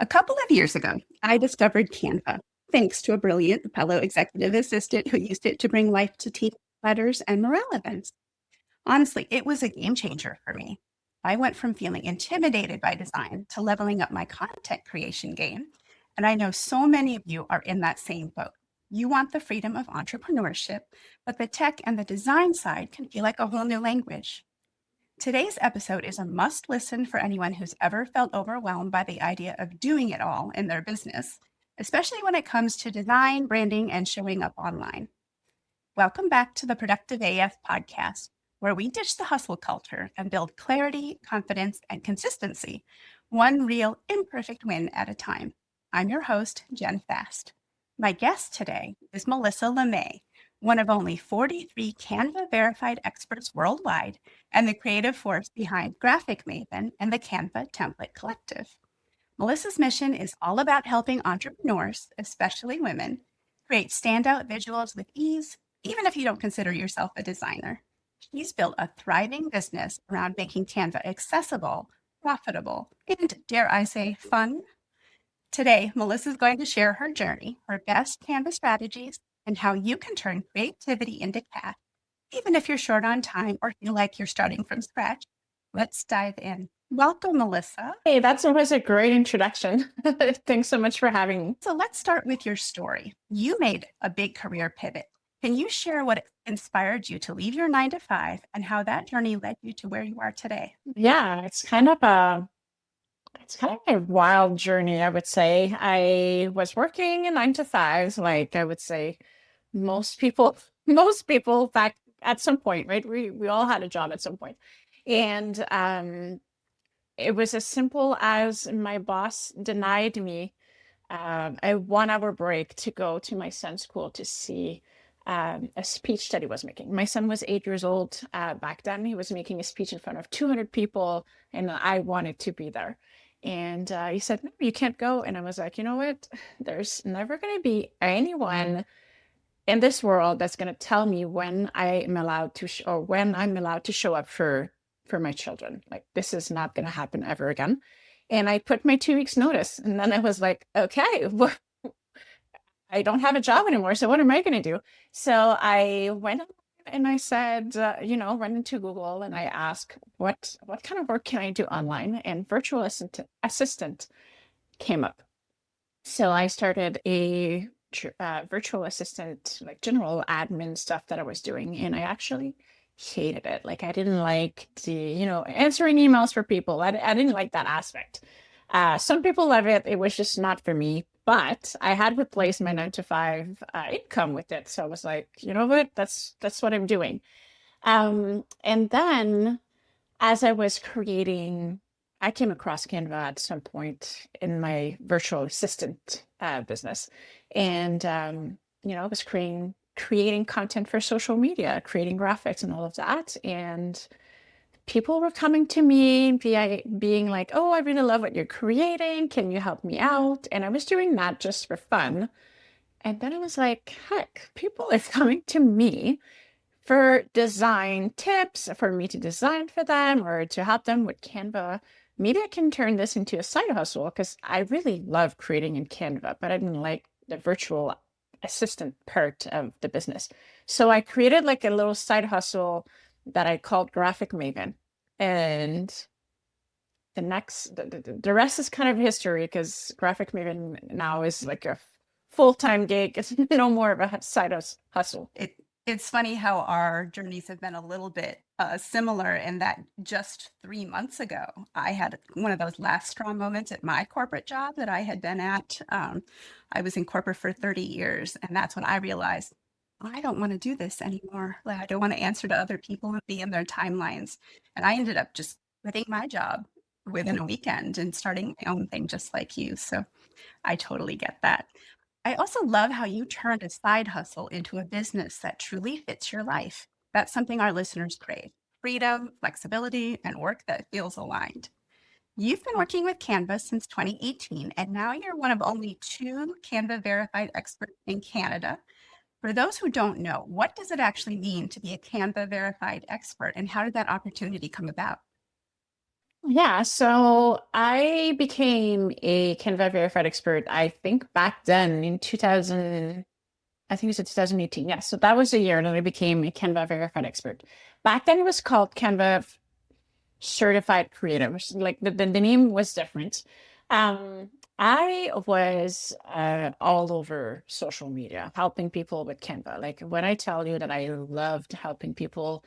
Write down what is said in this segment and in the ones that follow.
A couple of years ago, I discovered Canva, thanks to a brilliant fellow executive assistant who used it to bring life to team letters and morale events. Honestly, it was a game changer for me. I went from feeling intimidated by design to leveling up my content creation game. And I know so many of you are in that same boat. You want the freedom of entrepreneurship, but the tech and the design side can feel like a whole new language. Today's episode is a must listen for anyone who's ever felt overwhelmed by the idea of doing it all in their business, especially when it comes to design, branding, and showing up online. Welcome back to the Productive AF podcast, where we ditch the hustle culture and build clarity, confidence, and consistency, one real imperfect win at a time. I'm your host, Jen Fast. My guest today is Mélissa LeMay, one of only 43 Canva Verified Experts worldwide and the creative force behind Graphic Maven and the Canva Template Collective. Melissa's mission is all about helping entrepreneurs, especially women, create standout visuals with ease, even if you don't consider yourself a designer. She's built a thriving business around making Canva accessible, profitable, and, dare I say, fun. Today, Melissa is going to share her journey, her best Canva strategies, and how you can turn creativity into cash, even if you're short on time or feel like you're starting from scratch. Let's dive in. Welcome, Melissa. Hey, that was a great introduction. Thanks so much for having me. So let's start with your story. You made a big career pivot. Can you share what inspired you to leave your 9 to 5 and how that journey led you to where you are today? Yeah, it's kind of a wild journey, I would say. I was working in 9 to 5s, like I would say most people, most people back at some point, right? We all had a job at some point. And it was as simple as my boss denied me a 1 hour break to go to my son's school to see a speech that he was making. My son was 8 years old back then. He was making a speech in front of 200 people, and I wanted to be there. And he said, "No, you can't go." And I was like, you know what? There's never going to be anyone in this world that's going to tell me when I am allowed to or when I'm allowed to show up for my children. Like, this is not going to happen ever again. And I put my 2 weeks notice, and then I was like, okay, well, I don't have a job anymore, so what am I going to do? So I went on and I said, went into Google and I asked, what kind of work can I do online? And virtual assistant came up. So I started a virtual assistant, like general admin stuff that I was doing, and I actually hated it. Like, I didn't like the, answering emails for people. I didn't like that aspect. Some people love it. It was just not for me. But I had replaced my 9 to 5 income with it. So I was like, you know what? That's what I'm doing. And then as I was creating, I came across Canva at some point in my virtual assistant business. And, I was creating content for social media, creating graphics and all of that. And people were coming to me being like, "Oh, I really love what you're creating. Can you help me out?" And I was doing that just for fun. And then I was like, heck, people are coming to me for design tips, for me to design for them or to help them with Canva. Maybe I can turn this into a side hustle because I really love creating in Canva, but I didn't like the virtual assistant part of the business. So I created like a little side hustle that I called Graphic Maven. And the rest is kind of history because Graphic Maven now is like a full-time gig. It's no more of a side hustle. It's funny how our journeys have been a little bit similar in that just 3 months ago, I had one of those last straw moments at my corporate job that I had been at. I was in corporate for 30 years, and that's when I realized I don't want to do this anymore. Like, I don't want to answer to other people and be in their timelines. And I ended up just quitting my job within a weekend and starting my own thing just like you. So I totally get that. I also love how you turned a side hustle into a business that truly fits your life. That's something our listeners crave: freedom, flexibility, and work that feels aligned. You've been working with Canva since 2018, and now you're one of only 2 Canva Verified Experts in Canada. For those who don't know, what does it actually mean to be a Canva Verified Expert, and how did that opportunity come about? Yeah, so I became a Canva Verified Expert, I think back then in 2000, I think it was 2018. Yeah, so that was the year that I became a Canva Verified Expert. Back then it was called Canva Certified Creative. Like the name was different. Um, I was all over social media, helping people with Canva. Like when I tell you that I loved helping people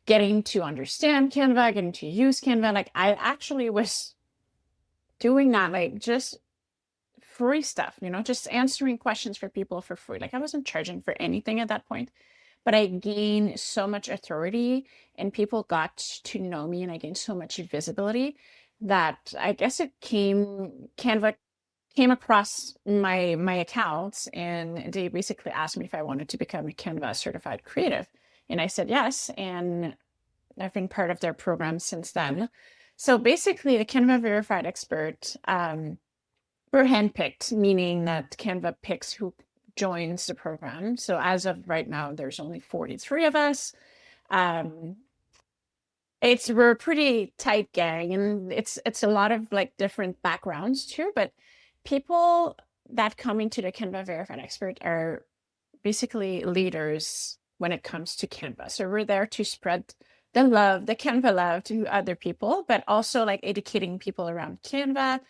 getting to understand Canva, getting to use Canva, like I actually was doing that, like just free stuff, just answering questions for people for free. Like I wasn't charging for anything at that point, but I gained so much authority and people got to know me and I gained so much visibility that I guess Canva came across my accounts and they basically asked me if I wanted to become a Canva certified creative. And I said yes. And I've been part of their program since then. So basically, the Canva Verified Expert, we're handpicked, meaning that Canva picks who joins the program. So as of right now, there's only 43 of us. Um, we're a pretty tight gang, and it's a lot of like different backgrounds too. But people that come into the Canva Verified Expert are basically leaders when it comes to Canva. So we're there to spread the love, the Canva love to other people, but also like educating people around Canva.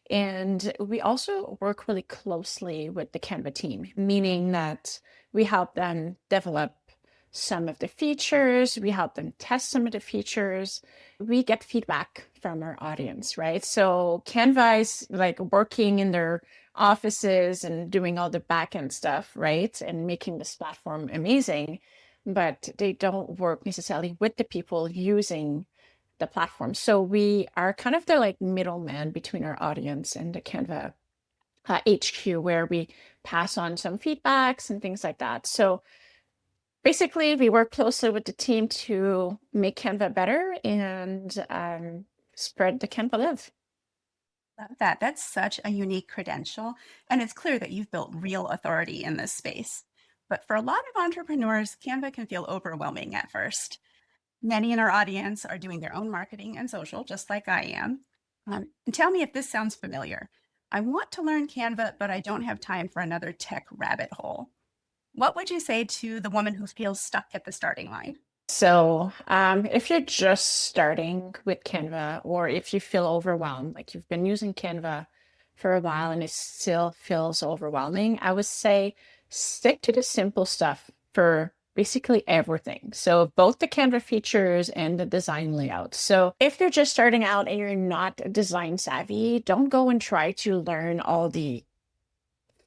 And we also work really closely with the Canva team, meaning that we help them develop some of the features, we help them test some of the features. We get feedback from our audience, right? So Canva is like working in their offices and doing all the back end stuff, right? And making this platform amazing, but they don't work necessarily with the people using the platform. So we are kind of the like middleman between our audience and the Canva HQ, where we pass on some feedbacks and things like that. So basically, we work closely with the team to make Canva better and spread the Canva love. Love that. That's such a unique credential. And it's clear that you've built real authority in this space. But for a lot of entrepreneurs, Canva can feel overwhelming at first. Many in our audience are doing their own marketing and social, just like I am. And tell me if this sounds familiar. I want to learn Canva, but I don't have time for another tech rabbit hole. What would you say to the woman who feels stuck at the starting line? So, if you're just starting with Canva, or if you feel overwhelmed, like you've been using Canva for a while and it still feels overwhelming, I would say stick to the simple stuff for basically everything. So, both the Canva features and the design layout. So, if you're just starting out and you're not design savvy, don't go and try to learn all the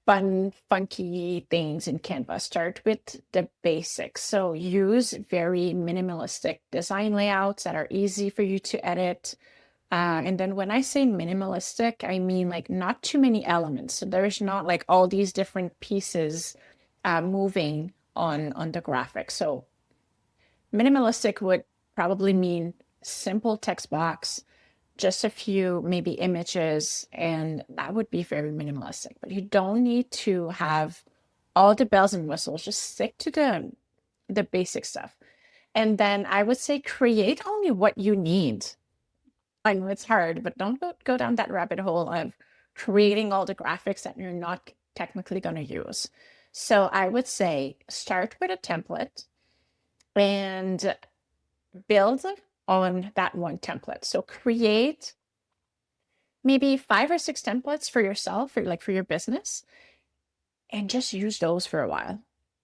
fun, funky things in Canva. Start with the basics. So use very minimalistic design layouts that are easy for you to edit. And then when I say minimalistic, I mean like not too many elements. So there's not like all these different pieces moving on the graphic. So minimalistic would probably mean simple text box, just a few maybe images, and that would be very minimalistic. But you don't need to have all the bells and whistles. Just stick to the basic stuff. And then I would say create only what you need. I know it's hard, but don't go down that rabbit hole of creating all the graphics that you're not technically going to use. So I would say start with a template and build on that one template. So create maybe 5 or 6 templates for yourself, for your business, and just use those for a while.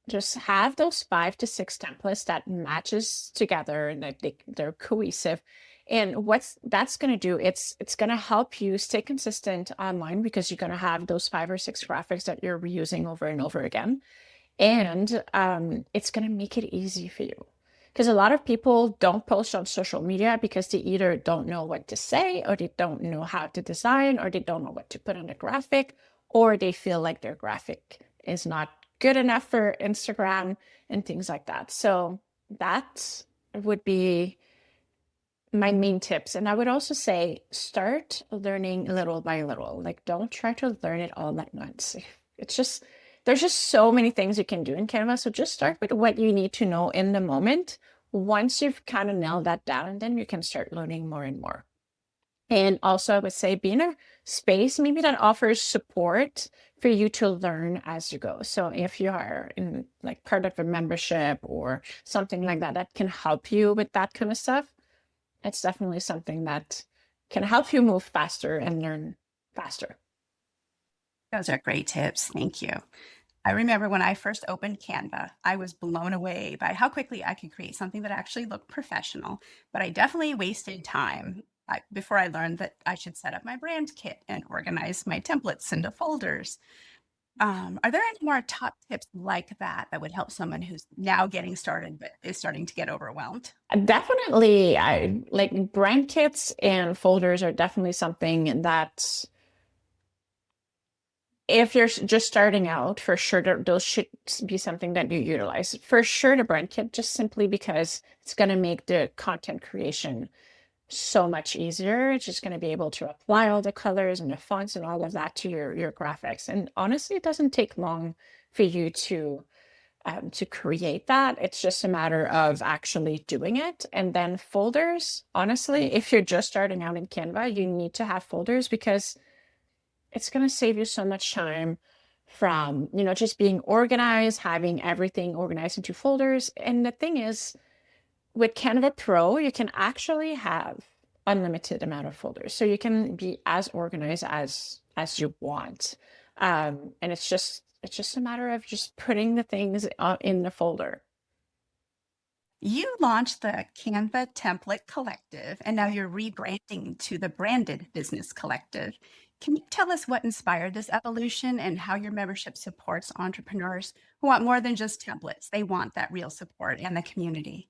Just have those 5 to 6 templates that matches together and that they're cohesive. And what's that's going to do, it's going to help you stay consistent online because you're going to have those 5 or 6 graphics that you're reusing over and over again. And it's going to make it easy for you. Because a lot of people don't post on social media because they either don't know what to say, or they don't know how to design, or they don't know what to put on the graphic, or they feel like their graphic is not good enough for Instagram and things like that. So that would be my main tips. And I would also say start learning little by little. Like don't try to learn it all at once. It's just there's just so many things you can do in Canva. So just start with what you need to know in the moment. Once you've kind of nailed that down, then you can start learning more and more. And also, I would say be in a space maybe that offers support for you to learn as you go. So if you are in like part of a membership or something like that, that can help you with that kind of stuff, it's definitely something that can help you move faster and learn faster. Those are great tips. Thank you. I remember when I first opened Canva, I was blown away by how quickly I could create something that actually looked professional, but I definitely wasted time before I learned that I should set up my brand kit and organize my templates into folders. Are there any more top tips like that that would help someone who's now getting started but is starting to get overwhelmed? Definitely, I like brand kits and folders are definitely something that if you're just starting out, for sure, those should be something that you utilize. For sure, the brand kit, just simply because it's going to make the content creation so much easier. It's just going to be able to apply all the colors and the fonts and all of that to your graphics. And honestly, it doesn't take long for you to create that. It's just a matter of actually doing it. And then folders, honestly, if you're just starting out in Canva, you need to have folders because it's going to save you so much time from, just being organized, having everything organized into folders. And the thing is, with Canva Pro, you can actually have unlimited amount of folders. So you can be as organized as you want. And it's just a matter of just putting the things in the folder. You launched the Canva Template Collective, and now you're rebranding to the Branded Business Collective. Can you tell us what inspired this evolution and how your membership supports entrepreneurs who want more than just templates? They want that real support and the community.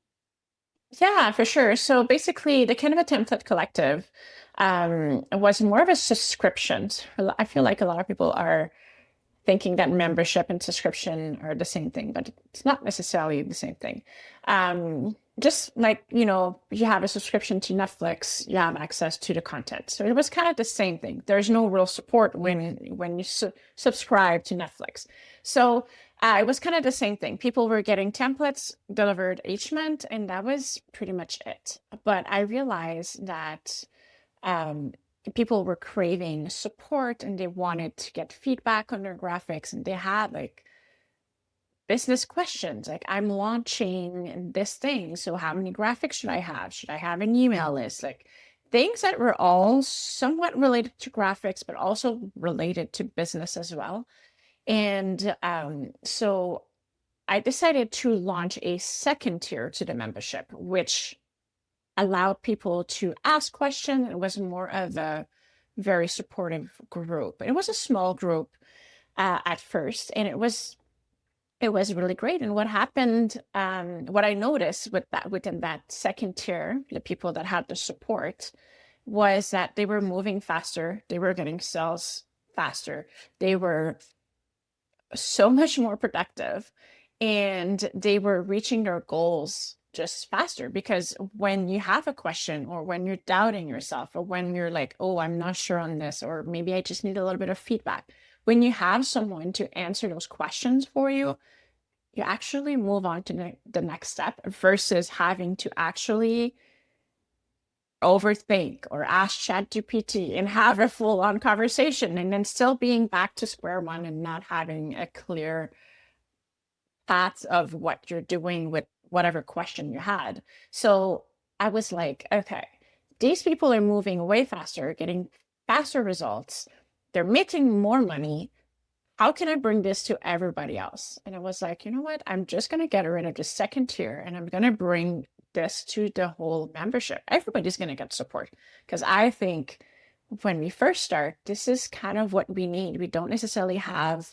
Yeah, for sure. So basically, the Canva Template Collective was more of a subscription. I feel like a lot of people are thinking that membership and subscription are the same thing, but it's not necessarily the same thing. Just like, you have a subscription to Netflix, you have access to the content. So it was kind of the same thing. There's no real support when you subscribe to Netflix. So it was kind of the same thing. People were getting templates delivered each month, and that was pretty much it. But I realized that um, people were craving support and they wanted to get feedback on their graphics, and they had like business questions like, I'm launching this thing, so how many graphics should I have? Should I have an email list? Like things that were all somewhat related to graphics but also related to business as well. And so I decided to launch a second tier to the membership, which allowed people to ask questions. It was more of a very supportive group. It was a small group at first, and it was really great. And what happened, what I noticed within that second tier, the people that had the support, was that they were moving faster, they were getting sales faster, they were so much more productive, and they were reaching their goals just faster. Because when you have a question, or when you're doubting yourself, or when you're like, oh, I'm not sure on this, or maybe I just need a little bit of feedback, when you have someone to answer those questions for you, you actually move on to the next step versus having to actually overthink or ask ChatGPT and have a full-on conversation, and then still being back to square one and not having a clear path of what you're doing with whatever question you had. So I was like, okay, these people are moving way faster, getting faster results. They're making more money. How can I bring this to everybody else? And I was like, you know what? I'm just going to get rid of the second tier, and I'm going to bring this to the whole membership. Everybody's going to get support, because I think when we first start, this is kind of what we need. We don't necessarily have,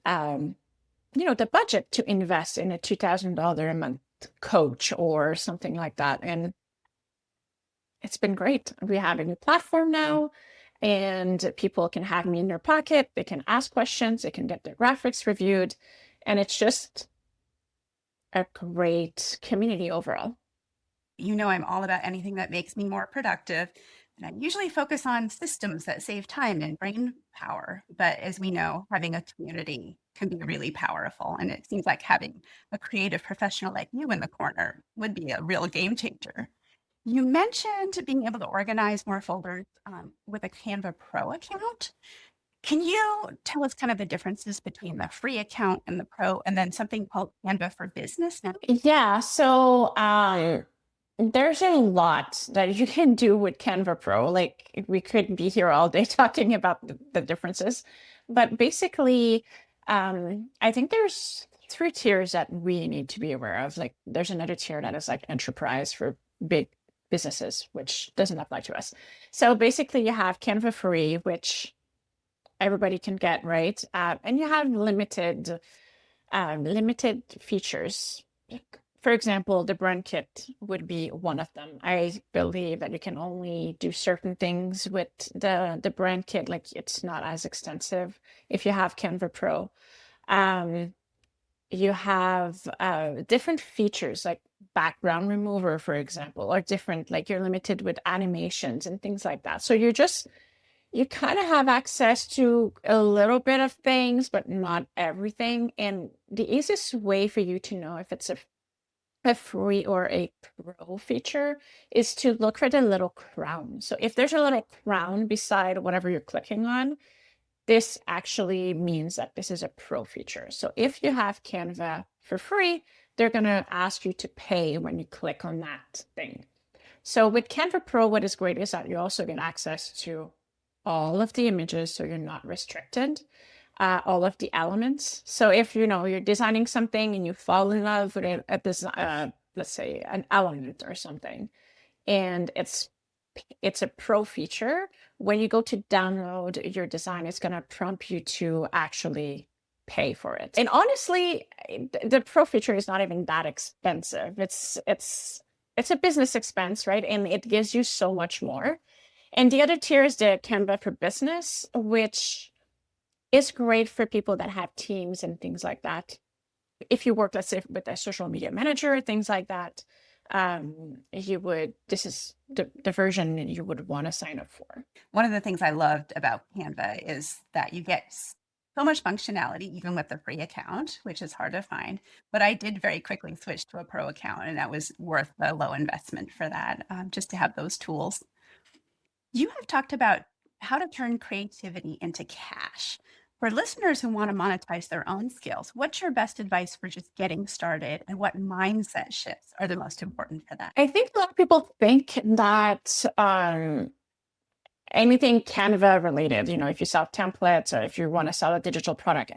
the budget to invest in a $2,000 a month coach or something like that. And it's been great. We have a new platform now, and people can have me in their pocket. They can ask questions. They can get their graphics reviewed. And it's just a great community overall. You know, I'm all about anything that makes me more productive. And I usually focus on systems that save time and brain power. But as we know, having a community can be really powerful. And it seems like having a creative professional like you in the corner would be a real game changer. You mentioned being able to organize more folders with a Canva Pro account. Can you tell us kind of the differences between the free account and the pro, and then something called Canva for Business now? Yeah, so there's a lot that you can do with Canva Pro. Like we could be here all day talking about the differences, but basically, I think there's three tiers that we need to be aware of. Like there's another tier that is like enterprise for big businesses, which doesn't apply to us. So basically, you have Canva Free, which everybody can get, right? And you have limited features. For example, the brand kit would be one of them. I believe that you can only do certain things with the brand kit, like it's not as extensive if you have Canva Pro. Um, you have different features like background remover, for example, or different, like you're limited with animations and things like that. So you kind of have access to a little bit of things, but not everything. And the easiest way for you to know if it's a free or a pro feature is to look for the little crown. So if there's a little crown beside whatever you're clicking on, this actually means that this is a pro feature. So if you have Canva for free, they're going to ask you to pay when you click on that thing. So with Canva Pro, what is great is that you also get access to all of the images, so you're not restricted, all of the elements. So if you're designing something and you fall in love with it at this, let's say an element or something, and it's a pro feature, when you go to download your design, it's going to prompt you to actually pay for it. And honestly, the pro feature is not even that expensive. It's a business expense, right? And it gives you so much more. And the other tier is the Canva for Business, which is great for people that have teams and things like that. If you work, let's say, with a social media manager, things like that, this is the version you would want to sign up for. One of the things I loved about Canva is that you get so much functionality, even with the free account, which is hard to find. But I did very quickly switch to a pro account, and that was worth the low investment for that, just to have those tools. You have talked about how to turn creativity into cash. For listeners who want to monetize their own skills, what's your best advice for just getting started, and what mindset shifts are the most important for that? I think a lot of people think that anything Canva related, if you sell templates or if you want to sell a digital product,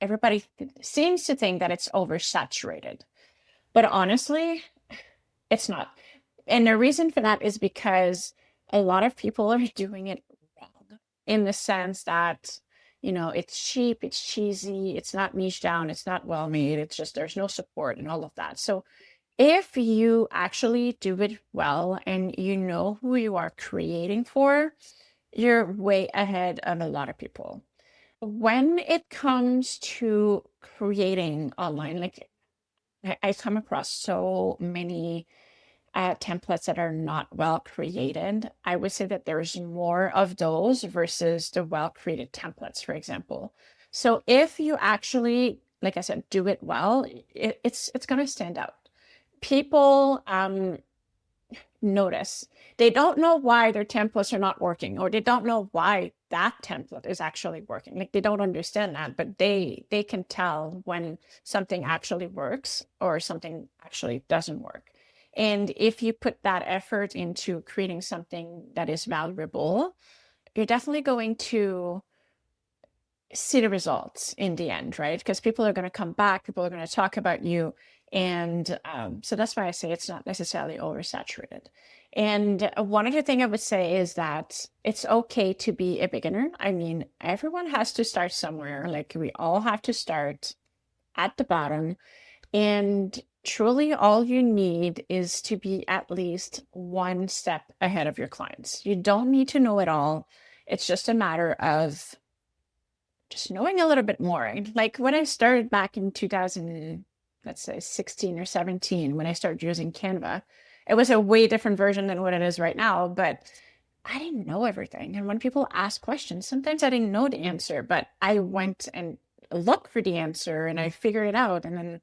everybody seems to think that it's oversaturated. But honestly, it's not. And the reason for that is because a lot of people are doing it wrong, in the sense that, it's cheap, it's cheesy, it's not niche down, it's not well made, it's just there's no support and all of that. So if you actually do it well and you know who you are creating for, you're way ahead of a lot of people. When it comes to creating online, like I come across so many templates that are not well created. I would say that there's more of those versus the well created templates, for example. So if you actually, like I said, do it well, it's going to stand out. People notice. They don't know why their templates are not working, or they don't know why that template is actually working. Like they don't understand that, but they can tell when something actually works or something actually doesn't work. And if you put that effort into creating something that is valuable, you're definitely going to see the results in the end, right? Because people are going to come back, people are going to talk about you. And so that's why I say it's not necessarily oversaturated. And one other thing I would say is that it's okay to be a beginner. I mean, everyone has to start somewhere. Like we all have to start at the bottom. And truly all you need is to be at least one step ahead of your clients. You don't need to know it all. It's just a matter of just knowing a little bit more. Like when I started back in 2000, let's say 16 or 17, when I started using Canva, it was a way different version than what it is right now, but I didn't know everything. And when people ask questions, sometimes I didn't know the answer, but I went and looked for the answer and I figured it out. And then,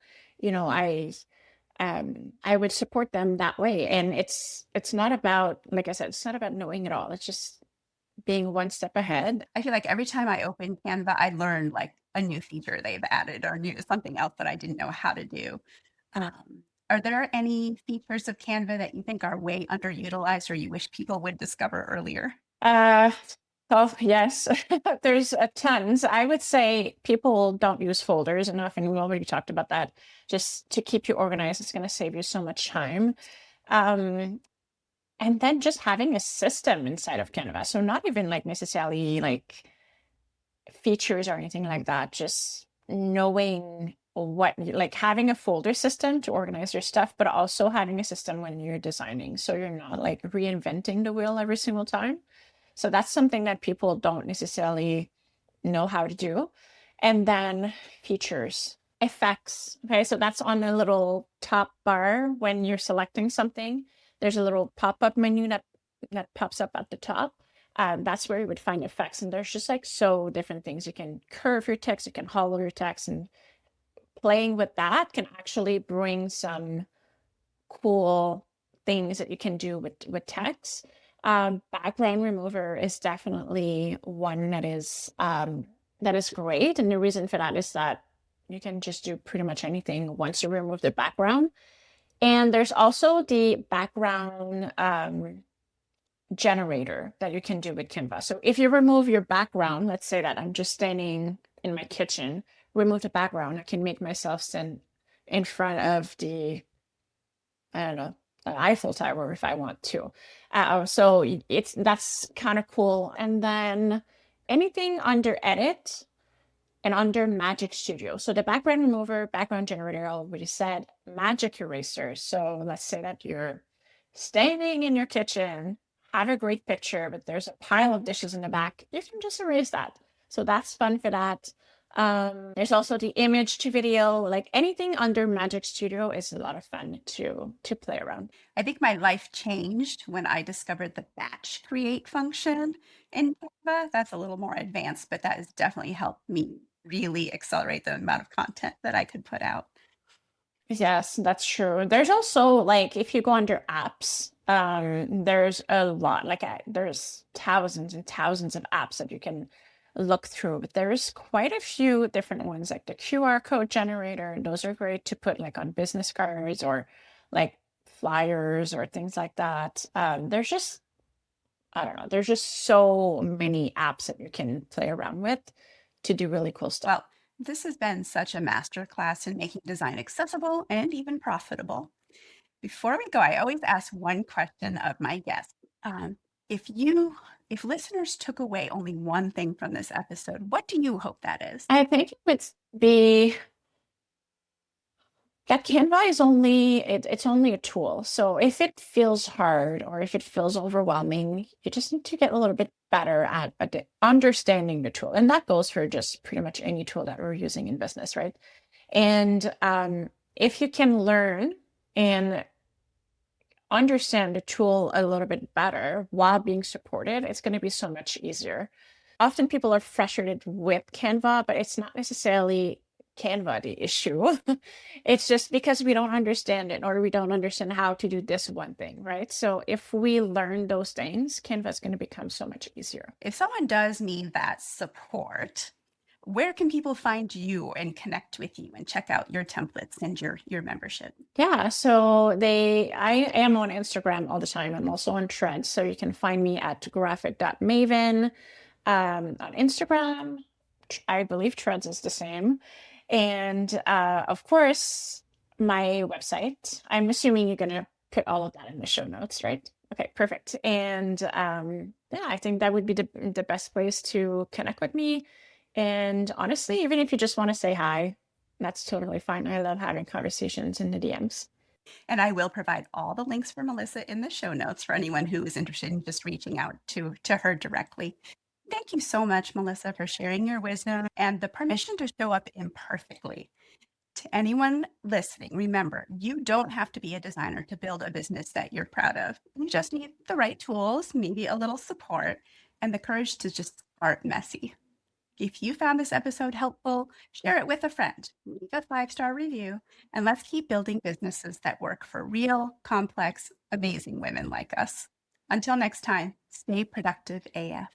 I would support them that way. And it's not about, like I said, it's not about knowing it all. It's just being one step ahead. I feel like every time I open Canva, I learn like a new feature they've added or something else that I didn't know how to do. Are there any features of Canva that you think are way underutilized or you wish people would discover earlier? Oh, yes, there's tons. I would say people don't use folders enough, and we already talked about that. Just to keep you organized, it's going to save you so much time. Um, and then just having a system inside of Canva. So not even like necessarily like features or anything like that, just knowing what, like having a folder system to organize your stuff, but also having a system when you're designing. So you're not like reinventing the wheel every single time. So that's something that people don't necessarily know how to do. And then features, effects. Okay, so that's on the little top bar when you're selecting something. There's a little pop-up menu that pops up at the top. That's where you would find effects. And there's just like so different things. You can curve your text, you can hollow your text, and playing with that can actually bring some cool things that you can do with text. Background remover is definitely one that is great. And the reason for that is that you can just do pretty much anything once you remove the background. And there's also the background generator that you can do with Canva. So if you remove your background, let's say that I'm just standing in my kitchen, remove the background, I can make myself stand in front of the, I don't know, the Eiffel Tower if I want to. So that's kind of cool. And then anything under edit and under Magic Studio. So the background remover, background generator, I already said, magic eraser. So let's say that you're standing in your kitchen, have a great picture, but there's a pile of dishes in the back. You can just erase that. So that's fun for that. There's also the image to video, like anything under Magic Studio is a lot of fun to play around. I think my life changed when I discovered the batch create function in Canva. That's a little more advanced, but that has definitely helped me really accelerate the amount of content that I could put out. Yes, that's true. There's also like if you go under apps, there's a lot, like there's thousands and thousands of apps that you can look through, but there's quite a few different ones like the QR code generator. Those are great to put like on business cards or like flyers or things like that. There's just, I don't know, there's just so many apps that you can play around with to do really cool stuff. Well, this has been such a masterclass in making design accessible and even profitable. Before we go, I always ask one question of my guests. If listeners took away only one thing from this episode, what do you hope that is? I think it would be that Canva is it's only a tool. So if it feels hard or if it feels overwhelming, you just need to get a little bit better at understanding the tool. And that goes for just pretty much any tool that we're using in business, right? And if you can learn and understand the tool a little bit better while being supported, it's going to be so much easier. Often people are frustrated with Canva, but it's not necessarily Canva the issue. It's just because we don't understand it or we don't understand how to do this one thing, right? So if we learn those things, Canva is going to become so much easier. If someone does need that support, where can people find you and connect with you and check out your templates and your membership? Yeah, so I am on Instagram all the time. I'm also on Threads, so you can find me at graphic.maven on Instagram. I believe Threads is the same. And of course, my website. I'm assuming you're going to put all of that in the show notes, right? Okay, perfect. And yeah, I think that would be the best place to connect with me. And honestly, even if you just want to say hi, that's totally fine. I love having conversations in the DMs. And I will provide all the links for Mélissa in the show notes for anyone who is interested in just reaching out to her directly. Thank you so much, Mélissa, for sharing your wisdom and the permission to show up imperfectly. To anyone listening, remember, you don't have to be a designer to build a business that you're proud of. You just need the right tools, maybe a little support, and the courage to just start messy. If you found this episode helpful, share it with a friend, leave a 5-star review, and let's keep building businesses that work for real, complex, amazing women like us. Until next time, stay productive AF.